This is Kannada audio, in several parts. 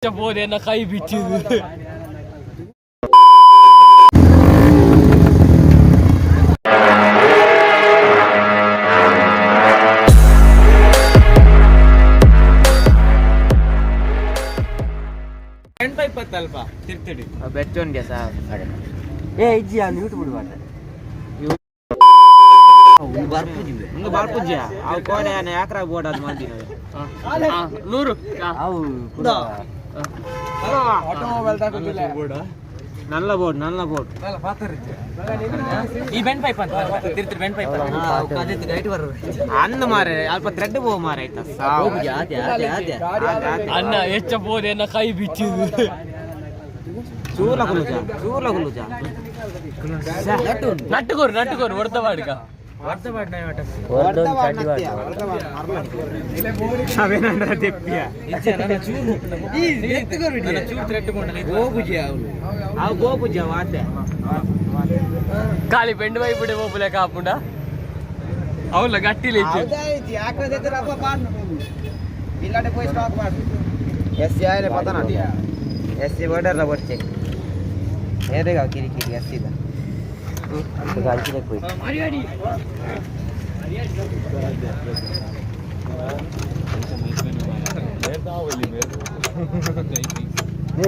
ಬೋದೇನ ಕೈ ಬಿಚ್ಚಿದ್ದು ಅಲ್ಪ ತಿರ್ತಿಡಿ ಬೆಚ್ಚೋನ್ಗೆ ಸಹ ಏ ಇಜ್ಜಿ ಅವ್ನು ಯೂಟ್ಯೂಬ್ ಮಾಡ್ತಾರೆ ಒಂದು ಬಾರ್ಪುಜ್ಜಿ ಅವು ಕೋಡೆ ಯಾಕ್ರಾಗ ಬೋರ್ಡ್ ಅದು ಮಾಡ್ತೀನಿ 100 ಅವು నల్ల బోర్డ్ ఈ బెండ్ పైప్ ಅಂತ ತಿರ್ತಿರ್ ಬೆಂಡ್ ಪೈಪ್ ಅದಕ್ಕೆ ಗೈಟ್ ಬರ ಅನ್ನ ಮಾರೆ ಅಲ್ಪ ಥ್ರೆಡ್ ಬೋ ಮಾರೆ ಆಯ್ತಾ ಆತೆ ಅನ್ನ ಹೆಚ್ಚ ಬೋದೇನ ಕೈ ಬಿಚ್ಚಿದು ಚೂಲ ಗುಲುಜ ನಟ್ಟುಕೋರು ಹೊಡೆದ ಬಾಡಿಕ ఖాళీ బెండ్ వైపు పోపులే కాకుండా అవును గట్టి లేచి ఎస్సీ బోర్డర్ వచ్చే ఏదేగా కిరికిరి ఎస్సీదా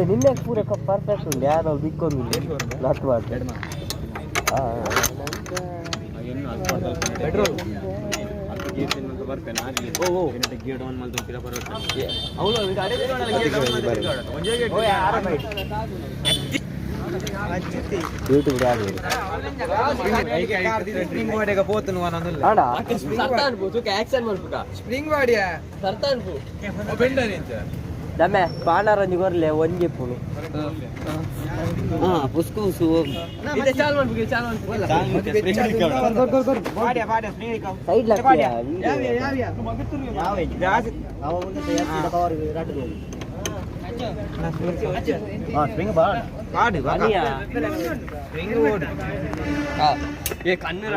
ನಿನ್ನೆ ಪೂರ ಪರ್ಫೆಕ್ಟ್ ಉಂಟು ಯಾರು ಬಿಕ್ಕೊಂಡು ನಾಟ್ ಮಾಡಿ ಪೆಟ್ರೋಲ್ ದಮ್ಮೆ ಪಾಂಡಾರಂಜಿ ಕೊರ್ಲೆ ಒಂಜಿ ಪುಣು ಪುಸ್ಕುಸು ಕಣ್ಣು